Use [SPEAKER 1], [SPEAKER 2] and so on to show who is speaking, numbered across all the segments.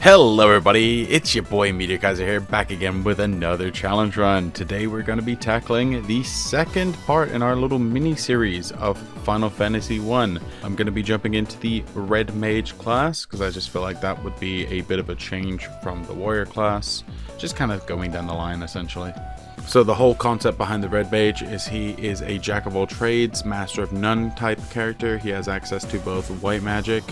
[SPEAKER 1] Hello everybody, it's your boy Meteorkaiser here, back again with another challenge run. Today we're going to be tackling the second part in our little mini-series of Final Fantasy 1. I'm going to be jumping into the Red Mage class, because I just feel like that would be a bit of a change from the Warrior class. Just kind of going down the line, essentially. So the whole concept behind the Red Mage is he is a jack of all trades, master of none type character. He has access to both white magic,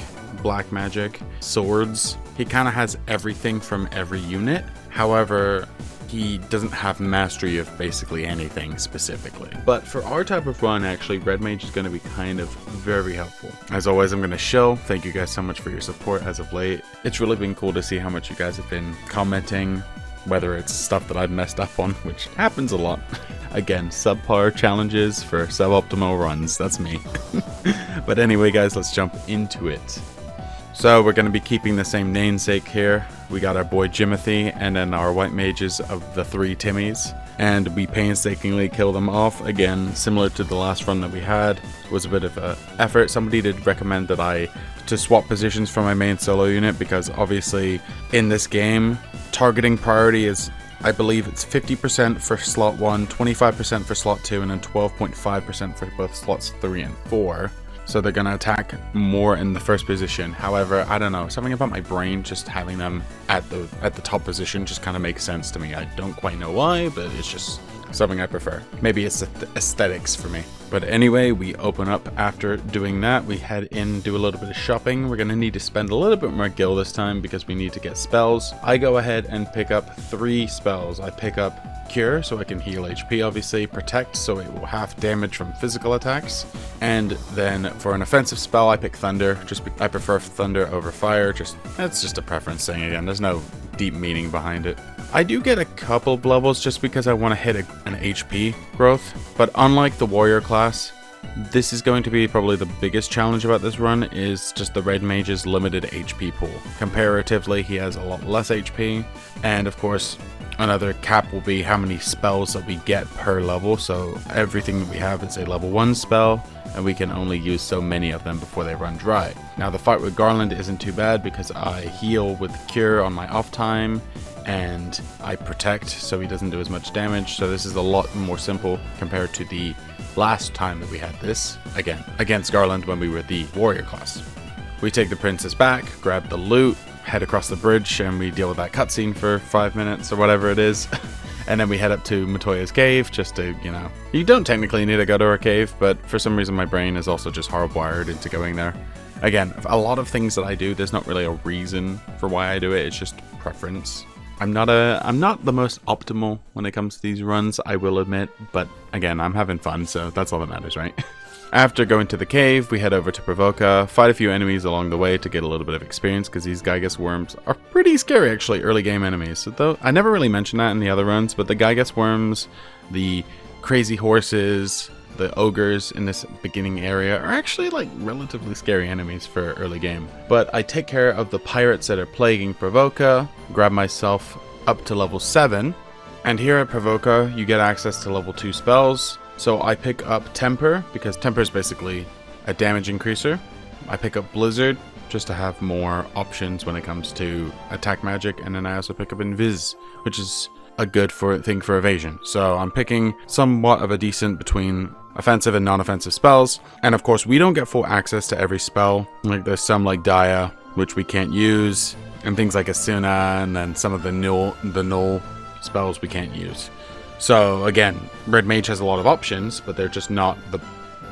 [SPEAKER 1] black magic, swords. He kind of has everything from every unit. However, he doesn't have mastery of basically anything specifically. But for our type of run, actually, Red Mage is going to be kind of very helpful. As always, I'm going to shill. Thank you guys so much for your support as of late. It's really been cool to see how much you guys have been commenting, whether it's stuff that I've messed up on, which happens a lot. Again, subpar challenges for suboptimal runs, that's me. But anyway guys, let's jump into it. So we're going to be keeping the same namesake here. We got our boy Jimothy and then our white mages of the three Timmies. And we painstakingly kill them off. Again, similar to the last run that we had. It was a bit of an effort. Somebody did recommend that to swap positions for my main solo unit, because obviously in this game, targeting priority is, I believe it's 50% for slot 1, 25% for slot 2, and then 12.5% for both slots 3 and 4. So they're going to attack more in the first position. However, I don't know, something about my brain just having them at the top position just kind of makes sense to me. I don't quite know why, but it's just something I prefer. Maybe it's aesthetics for me. But anyway, we open up after doing that. We head in, do a little bit of shopping. We're going to need to spend a little bit more gil this time because we need to get spells. I go ahead and pick up 3 spells. I pick up Cure, so I can heal HP, obviously. Protect, so it will half damage from physical attacks. And then for an offensive spell, I pick Thunder. I prefer Thunder over Fire. That's just a preference thing again. There's no deep meaning behind it. I do get a couple of levels just because I want to hit an HP growth, but unlike the Warrior class, this is going to be probably the biggest challenge about this run, is just the Red Mage's limited HP pool. Comparatively, he has a lot less HP, and of course, another cap will be how many spells that we get per level. So everything that we have is a level 1 spell, and we can only use so many of them before they run dry. Now the fight with Garland isn't too bad because I heal with Cure on my off time, and I protect so he doesn't do as much damage. So this is a lot more simple compared to the last time that we had this, again, against Garland when we were the Warrior class. We take the princess back, grab the loot, head across the bridge, and we deal with that cutscene for 5 minutes or whatever it is. And then we head up to Matoya's cave just to, you don't technically need to go to her cave, but for some reason my brain is also just hardwired into going there. Again, a lot of things that I do, there's not really a reason for why I do it, it's just preference. I'm not the most optimal when it comes to these runs, I will admit, but again, I'm having fun, so that's all that matters, right? After going to the cave, we head over to Provoka, fight a few enemies along the way to get a little bit of experience, because these Gygus worms are pretty scary, actually, early game enemies. So though I never really mentioned that in the other runs, but the Gygus worms, the crazy horses, the ogres in this beginning area are actually like relatively scary enemies for early game. But I take care of the pirates that are plaguing Provoka, grab myself up to level 7, and here at Provoka you get access to level 2 spells. So I pick up Temper, because Temper is basically a damage increaser. I pick up Blizzard, just to have more options when it comes to attack magic, and then I also pick up Invis, which is a good thing for evasion. So I'm picking somewhat of a decent between offensive and non-offensive spells. And of course, we don't get full access to every spell. Like there's some like Dia, which we can't use, and things like Asuna, and then some of the null spells we can't use. So again, Red Mage has a lot of options, but they're just not the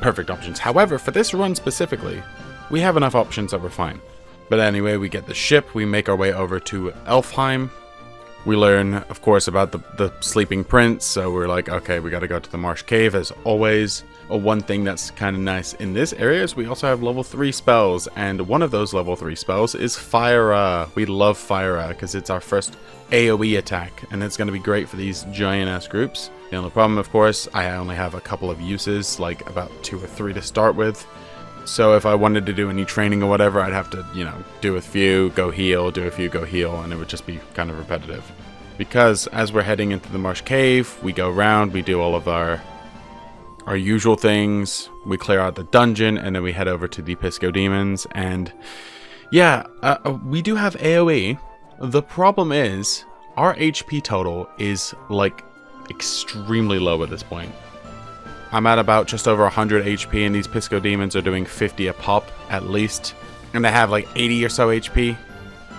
[SPEAKER 1] perfect options. However, for this run specifically, we have enough options that we're fine. But anyway, we get the ship, we make our way over to Elfheim. We learn, of course, about the sleeping prince, so we're like, okay, we gotta go to the Marsh cave as always. One thing that's kind of nice in this area is we also have level 3 spells, and one of those level 3 spells is Fire. We love Fire because it's our first AoE attack, and it's going to be great for these giant-ass groups. The only problem, of course, I only have a couple of uses, like about 2 or 3 to start with. So if I wanted to do any training or whatever, I'd have to, do a few, go heal, do a few, go heal, and it would just be kind of repetitive. Because as we're heading into the Marsh cave, we go around, we do all of our usual things, we clear out the dungeon, and then we head over to the Pisco Demons, and yeah, we do have AoE, The problem is, our HP total is like extremely low at this point. I'm at about just over 100 HP and these Pisco Demons are doing 50 a pop at least. And they have like 80 or so HP.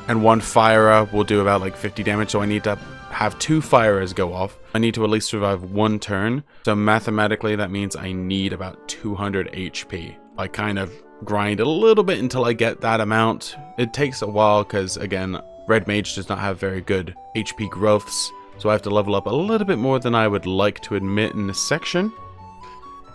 [SPEAKER 1] And one Firer will do about like 50 damage, so I need to have 2 Firers go off. I need to at least survive 1 turn. So mathematically that means I need about 200 HP. I kind of grind a little bit until I get that amount. It takes a while because, again, Red Mage does not have very good HP growths. So I have to level up a little bit more than I would like to admit in this section.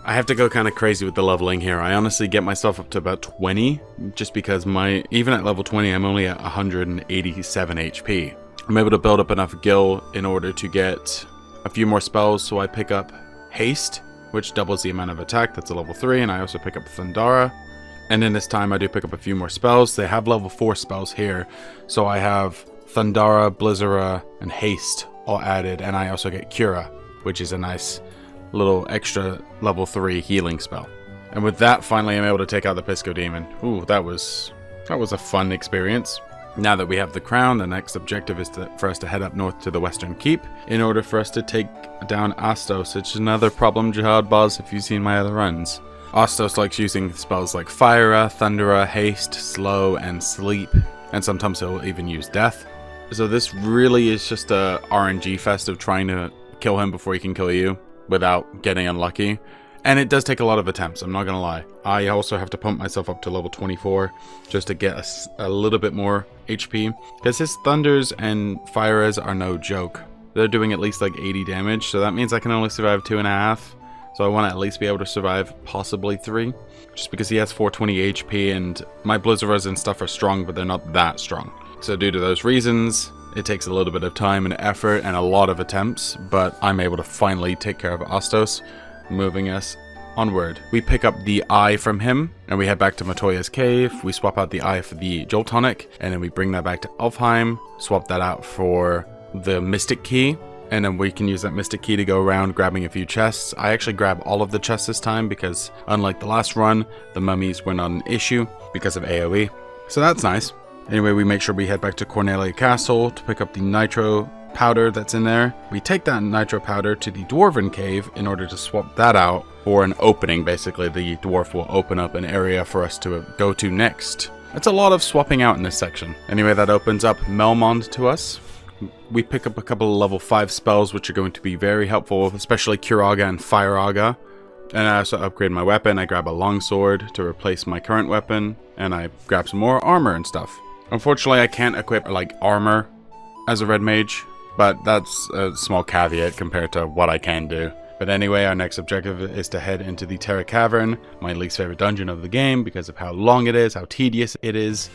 [SPEAKER 1] I have to go kind of crazy with the leveling here. I honestly get myself up to about 20, just because even at level 20, I'm only at 187 HP. I'm able to build up enough gil in order to get a few more spells, so I pick up Haste, which doubles the amount of attack. That's a level 3, and I also pick up Thundara. And in this time, I do pick up a few more spells. They have level 4 spells here, so I have Thundara, Blizzara, and Haste all added, and I also get Cura, which is a nice little extra level 3 healing spell. And with that, finally I'm able to take out the Pisco Demon. Ooh, that was a fun experience. Now that we have the crown, the next objective is for us to head up north to the Western Keep in order for us to take down Astos, which is another problem Jihad boss if you've seen my other runs. Astos likes using spells like Fire, Thundera, Haste, Slow, and Sleep, and sometimes he'll even use Death. So this really is just a RNG fest of trying to kill him before he can kill you without getting unlucky. And it does take a lot of attempts, I'm not gonna lie. I also have to pump myself up to level 24 just to get a little bit more HP, because his Thunders and Fires are no joke. They're doing at least like 80 damage, so that means I can only survive 2.5. So I want to at least be able to survive possibly 3, just because he has 420 HP and my Blizzaras and stuff are strong, but they're not that strong. So due to those reasons, it takes a little bit of time and effort and a lot of attempts, but I'm able to finally take care of Astos, moving us onward. We pick up the eye from him, and we head back to Matoya's cave. We swap out the eye for the Jolt Tonic, and then we bring that back to Elfheim, swap that out for the Mystic Key, and then we can use that Mystic Key to go around grabbing a few chests. I actually grab all of the chests this time because, unlike the last run, the mummies were not an issue because of AoE. So that's nice. Anyway, we make sure we head back to Cornelia Castle to pick up the Nitro powder that's in there. We take that Nitro powder to the Dwarven Cave in order to swap that out for an opening. Basically, the dwarf will open up an area for us to go to next. That's a lot of swapping out in this section. Anyway, that opens up Melmond to us. We pick up a couple of level 5 spells, which are going to be very helpful, especially Curaga and Fireaga. And I also upgrade my weapon. I grab a longsword to replace my current weapon, and I grab some more armor and stuff. Unfortunately, I can't equip like armor as a red mage, but that's a small caveat compared to what I can do. But anyway, our next objective is to head into the Terra Cavern, my least favorite dungeon of the game because of how long it is, how tedious it is,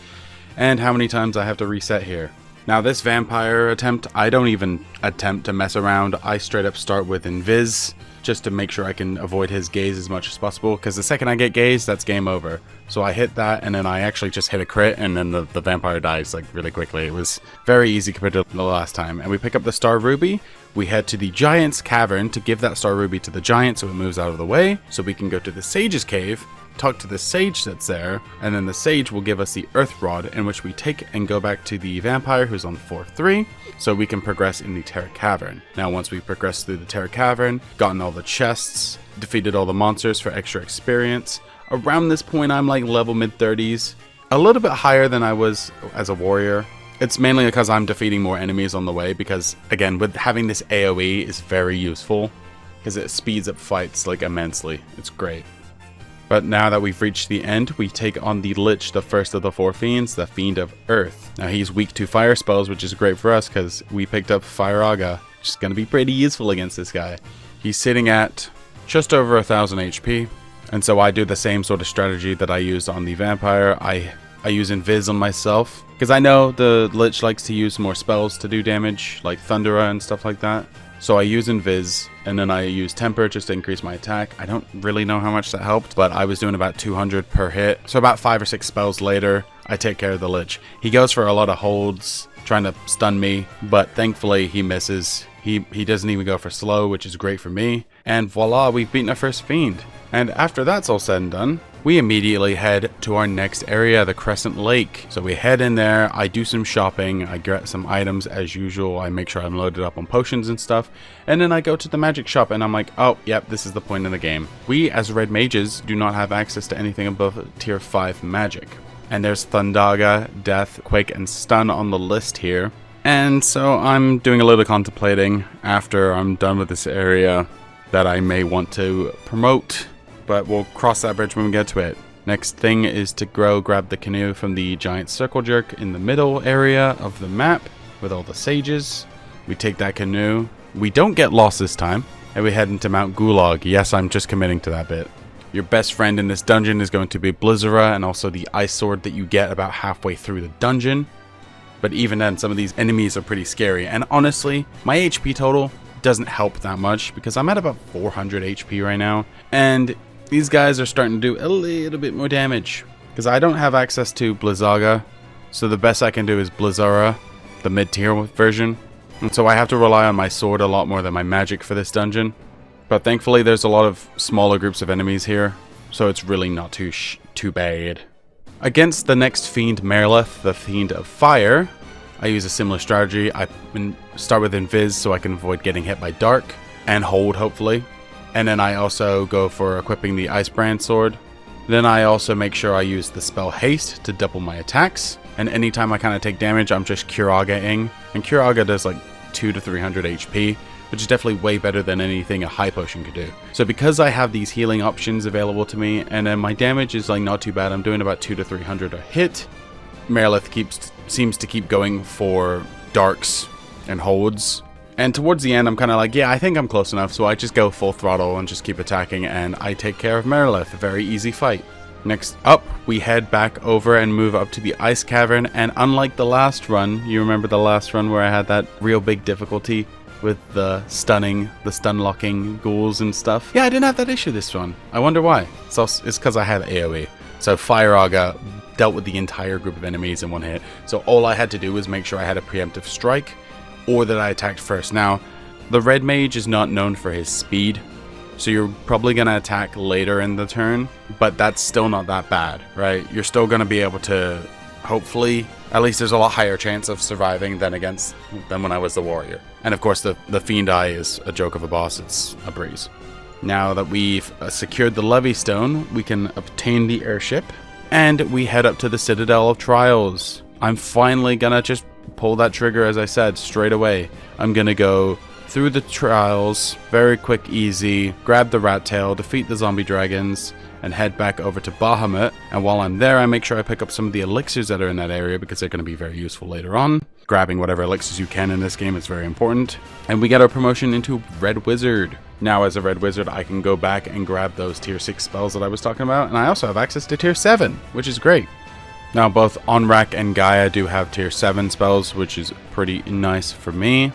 [SPEAKER 1] and how many times I have to reset here. Now this vampire attempt, I don't even attempt to mess around. I straight up start with Invis, just to make sure I can avoid his gaze as much as possible, because the second I get gaze, that's game over. So I hit that, and then I actually just hit a crit, and then the vampire dies like really quickly. It was very easy compared to the last time. And we pick up the Star Ruby. We head to the Giant's Cavern to give that Star Ruby to the Giant so it moves out of the way, so we can go to the Sage's Cave, talk to the Sage that's there, and then the Sage will give us the Earth Rod, in which we take and go back to the Vampire who's on floor 3, so we can progress in the Terra Cavern. Now once we progress through the Terra Cavern, gotten all the chests, defeated all the monsters for extra experience, around this point I'm like level mid-30s, a little bit higher than I was as a warrior. It's mainly because I'm defeating more enemies on the way, because again, with having this AoE is very useful, because it speeds up fights like immensely. It's great. But now that we've reached the end, we take on the Lich, the first of the 4 Fiends, the Fiend of Earth. Now he's weak to fire spells, which is great for us because we picked up Fireaga, which is going to be pretty useful against this guy. He's sitting at just over 1000 HP, and so I do the same sort of strategy that I used on the Vampire. I use Invis on myself, because I know the Lich likes to use more spells to do damage, like Thundera and stuff like that. So I use Invis, and then I use Temper just to increase my attack. I don't really know how much that helped, but I was doing about 200 per hit. So about 5 or 6 spells later, I take care of the Lich. He goes for a lot of holds, trying to stun me, but thankfully he misses. He doesn't even go for slow, which is great for me. And voila, we've beaten our first Fiend. And after that's all said and done, we immediately head to our next area, the Crescent Lake. So we head in there, I do some shopping, I get some items as usual, I make sure I'm loaded up on potions and stuff, and then I go to the magic shop and I'm like, oh, yep, this is the point in the game. We, as red mages, do not have access to anything above tier 5 magic. And there's Thundaga, Death, Quake, and Stun on the list here. And so I'm doing a little contemplating after I'm done with this area that I may want to promote. But we'll cross that bridge when we get to it. Next thing is to grab the canoe from the giant circle jerk in the middle area of the map with all the sages. We take that canoe. We don't get lost this time. And we head into Mount Gulg. Yes, I'm just committing to that bit. Your best friend in this dungeon is going to be Blizzara and also the ice sword that you get about halfway through the dungeon. But even then, some of these enemies are pretty scary. And honestly, my HP total doesn't help that much because I'm at about 400 HP right now. And these guys are starting to do a little bit more damage because I don't have access to Blizzaga. So the best I can do is Blizzara, the mid-tier version. And so I have to rely on my sword a lot more than my magic for this dungeon. But thankfully there's a lot of smaller groups of enemies here, so it's really not too bad. Against the next Fiend, Merlith, the Fiend of Fire, I use a similar strategy. I start with Invis so I can avoid getting hit by Dark, and hold hopefully. And then I also go for equipping the Icebrand sword. Then I also make sure I use the spell Haste to double my attacks. And anytime I kind of take damage, I'm just Curaga-ing. And Curaga does like 200 to 300 HP. Which is definitely way better than anything a high potion could do. So because I have these healing options available to me, and then my damage is like not too bad, I'm doing about 200 to 300 a hit, Merlith seems to keep going for darks and holds. And towards the end, I'm kind of like, yeah, I think I'm close enough, so I just go full throttle and just keep attacking, and I take care of Merlith. A very easy fight. Next up, we head back over and move up to the Ice Cavern, and unlike the last run, you remember the last run where I had that real big difficulty with the stun locking ghouls and stuff. Yeah, I didn't have that issue this one. I wonder why. It's because I had AoE. So Fire Aga dealt with the entire group of enemies in one hit. So all I had to do was make sure I had a preemptive strike or that I attacked first. Now, the Red Mage is not known for his speed, so you're probably going to attack later in the turn, but that's still not that bad, right? You're still going to be able to, hopefully, at least there's a lot higher chance of surviving than when I was the warrior. And of course the Fiend Eye is a joke of a boss, it's a breeze. Now that we've secured the Levy Stone, we can obtain the airship, and we head up to the Citadel of Trials. I'm finally gonna just pull that trigger, as I said, straight away. I'm gonna go through the trials, very quick, easy, grab the rat tail, defeat the zombie dragons, and head back over to Bahamut. And while I'm there, I make sure I pick up some of the elixirs that are in that area because they're going to be very useful later on. Grabbing whatever elixirs you can in this game is very important. And we get our promotion into Red Wizard. Now as a Red Wizard, I can go back and grab those tier 6 spells that I was talking about. And I also have access to tier 7, which is great. Now both Onrak and Gaia do have tier 7 spells, which is pretty nice for me.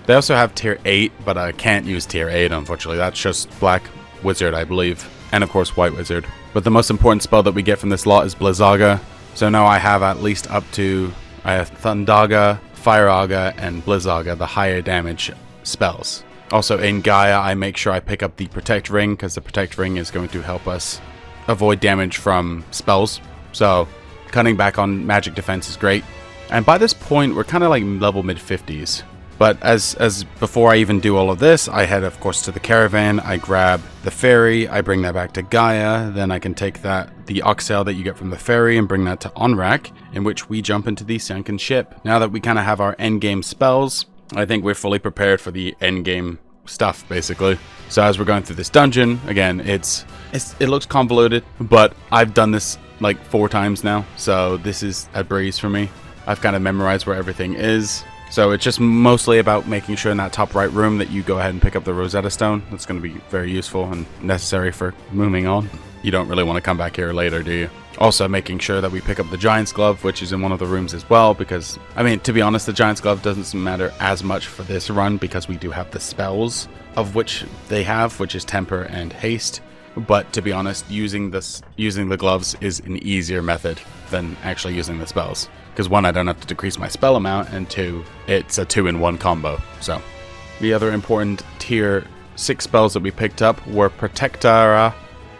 [SPEAKER 1] They also have tier 8, but I can't use tier 8, unfortunately. That's just Black Wizard, I believe. And of course White Wizard. But the most important spell that we get from this lot is Blizzaga. So now I have at least up to, I have Thundaga, Fire Aga, and Blizzaga, the higher damage spells. Also in Gaia, I make sure I pick up the Protect Ring, because the Protect Ring is going to help us avoid damage from spells. So cutting back on magic defense is great. And by this point, we're kind of like level mid-50s. But as before I even do all of this, I head, of course, to the caravan. I grab the ferry. I bring that back to Gaia. Then I can take the oxtail that you get from the ferry and bring that to Onrak, in which we jump into the sunken ship. Now that we kind of have our endgame spells, I think we're fully prepared for the endgame stuff, basically. So as we're going through this dungeon, again, it looks convoluted, but I've done this like 4 times now, so this is a breeze for me. I've kind of memorized where everything is. So it's just mostly about making sure in that top right room that you go ahead and pick up the Rosetta Stone. That's going to be very useful and necessary for moving on. You don't really want to come back here later, do you? Also making sure that we pick up the Giant's Glove, which is in one of the rooms as well, because, I mean, to be honest, the Giant's Glove doesn't matter as much for this run because we do have the spells of which they have, which is Temper and Haste. But to be honest, using the gloves is an easier method than actually using the spells. Because 1, I don't have to decrease my spell amount, and 2, it's a 2-in-1 combo. So, the other important tier 6 spells that we picked up were Protectara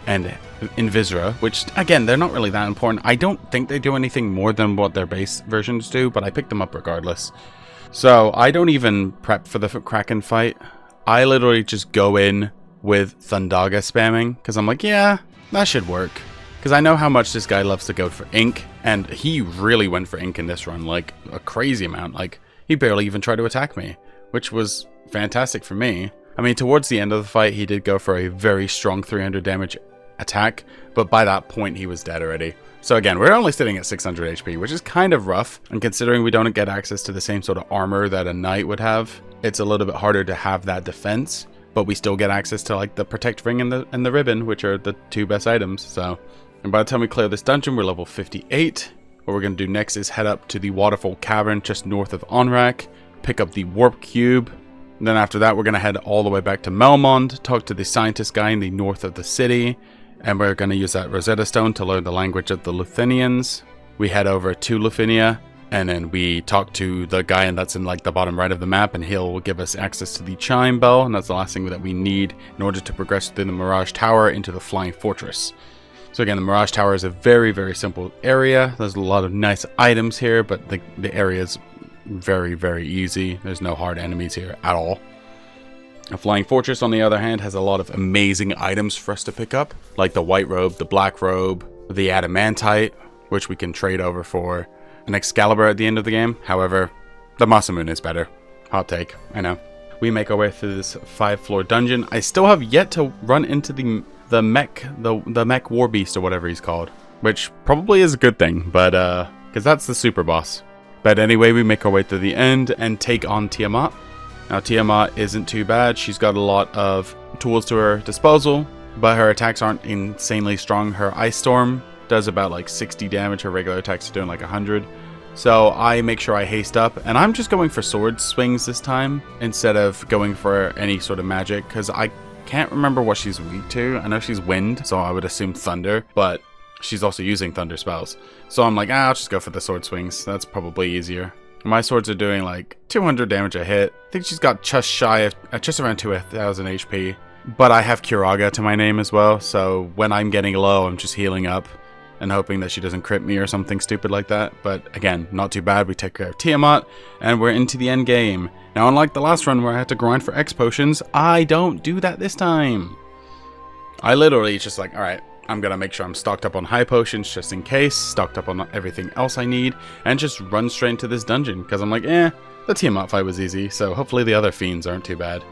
[SPEAKER 1] and Invisra, which, again, they're not really that important. I don't think they do anything more than what their base versions do, but I picked them up regardless. So I don't even prep for the Kraken fight. I literally just go in with Thundaga spamming, because I'm like, yeah, that should work. Because I know how much this guy loves to go for ink, and he really went for ink in this run, like a crazy amount. Like, he barely even tried to attack me, which was fantastic for me. I mean, towards the end of the fight, he did go for a very strong 300 damage attack, but by that point, he was dead already. So again, we're only sitting at 600 HP, which is kind of rough, and considering we don't get access to the same sort of armor that a knight would have, it's a little bit harder to have that defense, but we still get access to like the Protect Ring and the Ribbon, which are the two best items. So, and by the time we clear this dungeon, we're level 58. What we're going to do next is head up to the Waterfall Cavern just north of Onrak, pick up the Warp Cube. And then after that, we're going to head all the way back to Melmond, talk to the scientist guy in the north of the city, and we're going to use that Rosetta Stone to learn the language of the Luthinians. We head over to Luthinia, and then we talk to the guy that's in like the bottom right of the map, and he'll give us access to the Chime Bell, and that's the last thing that we need in order to progress through the Mirage Tower into the Flying Fortress. So again, the Mirage Tower is a very, very simple area. There's a lot of nice items here, but the area is very, very easy. There's no hard enemies here at all. A Flying Fortress, on the other hand, has a lot of amazing items for us to pick up, like the White Robe, the Black Robe, the Adamantite, which we can trade over for an Excalibur at the end of the game. However, the Masamune is better. Hot take, I know. We make our way through this 5-floor dungeon. I still have yet to run into the mech war beast or whatever he's called, which probably is a good thing, but because that's the super boss. But anyway, we make our way to the end and take on Tiamat. Now, Tiamat isn't too bad. She's got a lot of tools to her disposal, but her attacks aren't insanely strong. Her Ice Storm does about like 60 damage. Her regular attacks are doing like 100. So I make sure I haste up, and I'm just going for sword swings this time instead of going for any sort of magic, because I can't remember what she's weak to. I know she's wind, so I would assume thunder, but she's also using thunder spells. So I'm like, I'll just go for the sword swings. That's probably easier. My swords are doing like 200 damage a hit. I think she's got just shy of, just around 2,000 HP. But I have Kuraga to my name as well, so when I'm getting low, I'm just healing up and hoping that she doesn't crit me or something stupid like that. But again, not too bad. We take care of Tiamat, and we're into the end game. Now, unlike the last run where I had to grind for X potions, I don't do that this time. I literally just like, alright, I'm gonna make sure I'm stocked up on high potions just in case, stocked up on everything else I need, and just run straight into this dungeon, because I'm like, the Tiamat fight was easy, so hopefully the other fiends aren't too bad.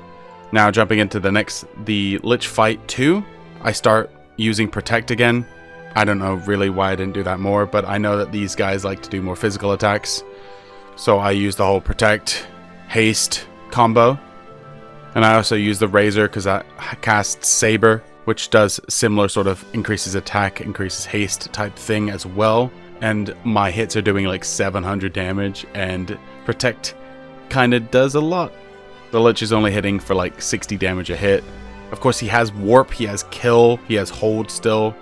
[SPEAKER 1] Now, jumping into the Lich fight 2, I start using Protect again. I don't know really why I didn't do that more, but I know that these guys like to do more physical attacks. So I use the whole Protect, Haste combo. And I also use the Razor because I cast Saber, which does similar sort of increases attack, increases haste type thing as well. And my hits are doing like 700 damage, and Protect kind of does a lot. The Lich is only hitting for like 60 damage a hit. Of course, he has Warp, he has Kill, he has Hold still.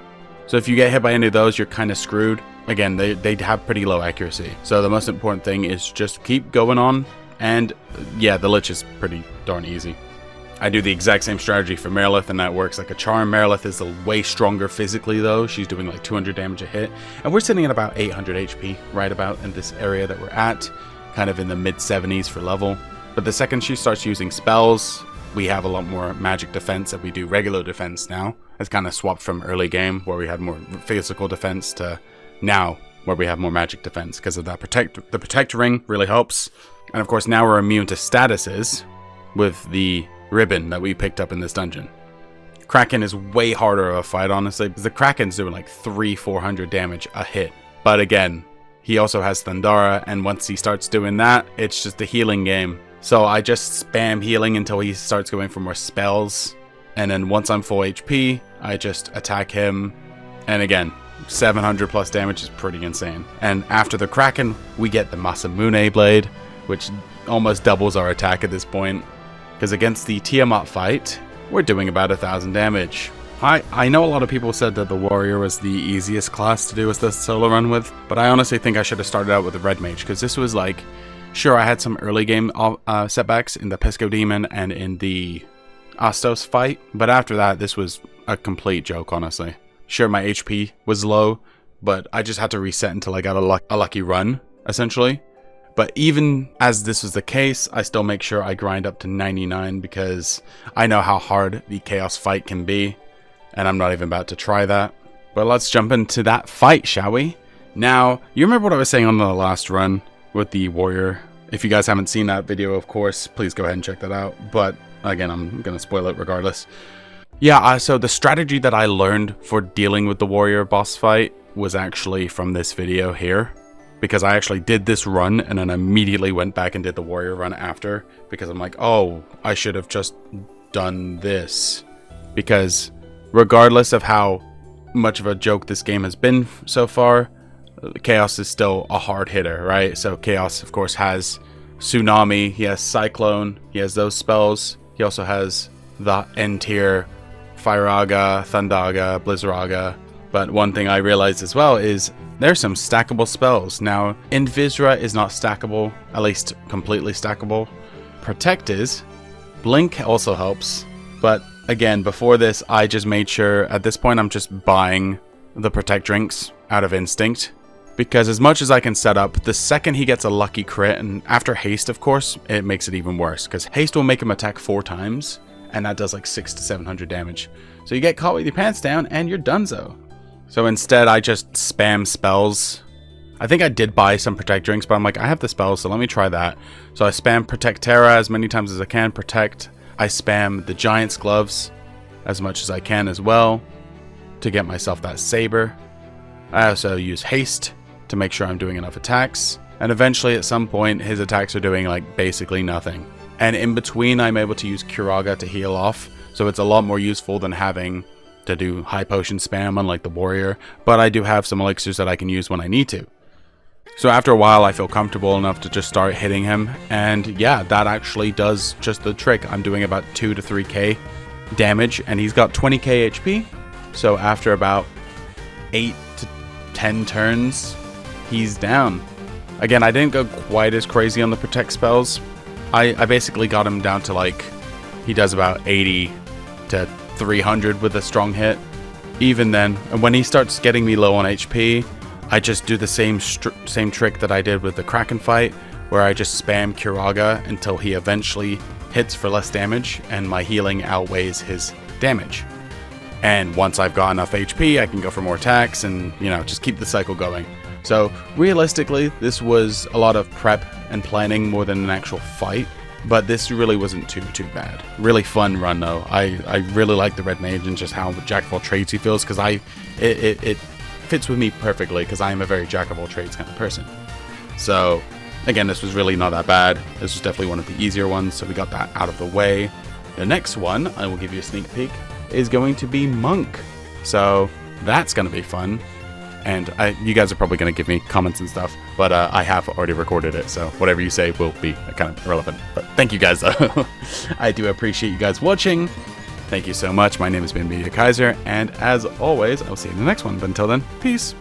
[SPEAKER 1] So if you get hit by any of those, you're kind of screwed. Again, they have pretty low accuracy. So the most important thing is just keep going on. And yeah, the Lich is pretty darn easy. I do the exact same strategy for Merilith, and that works like a charm. Merilith is way stronger physically though. She's doing like 200 damage a hit. And we're sitting at about 800 HP right about in this area that we're at. Kind of in the mid 70s for level. But the second she starts using spells, we have a lot more magic defense that we do regular defense now. It's kind of swapped from early game where we had more physical defense to now where we have more magic defense because of that the Protect Ring really helps. And of course now we're immune to statuses with the ribbon that we picked up in this dungeon. Kraken is way harder of a fight, honestly, because the Kraken's doing like 300-400 damage a hit. But again, he also has Thundara, and once he starts doing that, it's just a healing game. So I just spam healing until he starts going for more spells. And then once I'm full HP, I just attack him. And again, 700 plus damage is pretty insane. And after the Kraken, we get the Masamune Blade, which almost doubles our attack at this point. Because against the Tiamat fight, we're doing about 1,000 damage. I know a lot of people said that the Warrior was the easiest class to do as the solo run with, but I honestly think I should have started out with the Red Mage, because this was like, sure, I had some early game setbacks in the Pisco Demon and in the Astos fight, but after that, this was a complete joke, honestly. Sure, my HP was low, but I just had to reset until I got a lucky run, essentially. But even as this was the case, I still make sure I grind up to 99 because I know how hard the chaos fight can be, and I'm not even about to try that. But let's jump into that fight, shall we? Now, you remember what I was saying on the last run with the warrior? If you guys haven't seen that video, of course, please go ahead and check that out. But again, I'm going to spoil it regardless. Yeah, so the strategy that I learned for dealing with the warrior boss fight was actually from this video here. Because I actually did this run and then immediately went back and did the warrior run after. Because I'm like, oh, I should have just done this. Because regardless of how much of a joke this game has been so far, Chaos is still a hard hitter, right? So Chaos, of course, has Tsunami, he has Cyclone, he has those spells. He also has the N tier Fireaga, Thundaga, Blizzaraga. But one thing I realized as well is there's some stackable spells. Now, Invisra is not stackable, at least completely stackable. Protect is. Blink also helps. But again, before this, I just made sure, at this point, I'm just buying the Protect drinks out of instinct. Because as much as I can set up, the second he gets a lucky crit, and after haste, of course, it makes it even worse. Because haste will make him attack 4 times, and that does like 600 to 700 damage. So you get caught with your pants down, and you're donezo. So instead, I just spam spells. I think I did buy some Protect drinks, but I'm like, I have the spells, so let me try that. So I spam Protect Terra as many times as I can. Protect. I spam the Giant's Gloves as much as I can as well to get myself that Saber. I also use Haste to make sure I'm doing enough attacks. And eventually, at some point, his attacks are doing like basically nothing. And in between, I'm able to use Curaga to heal off. So it's a lot more useful than having to do high potion spam unlike the warrior, but I do have some elixirs that I can use when I need to. So after a while I feel comfortable enough to just start hitting him, and yeah, that actually does just the trick. I'm doing about 2 to 3k damage, and he's got 20k HP, so after about 8 to 10 turns, he's down. Again, I didn't go quite as crazy on the Protect spells. I basically got him down to like, he does about 80 to 300 with a strong hit. Even then, and when he starts getting me low on HP, I just do the same trick that I did with the Kraken fight, where I just spam Curaga until he eventually hits for less damage and my healing outweighs his damage. And once I've got enough HP, I can go for more attacks and, you know, just keep the cycle going. So realistically, this was a lot of prep and planning more than an actual fight. But this really wasn't too bad. Really fun run though. I really like the Red Mage and just how jack of all trades he feels, because it fits with me perfectly because I am a very jack of all trades kind of person. So again, this was really not that bad. This was definitely one of the easier ones, so we got that out of the way. The next one, I will give you a sneak peek, is going to be Monk. So that's going to be fun. And you guys are probably going to give me comments and stuff, but I have already recorded it, so whatever you say will be kind of irrelevant. But thank you guys, though. I do appreciate you guys watching. Thank you so much. My name has been Media Kaiser, and as always, I'll see you in the next one. But until then, peace.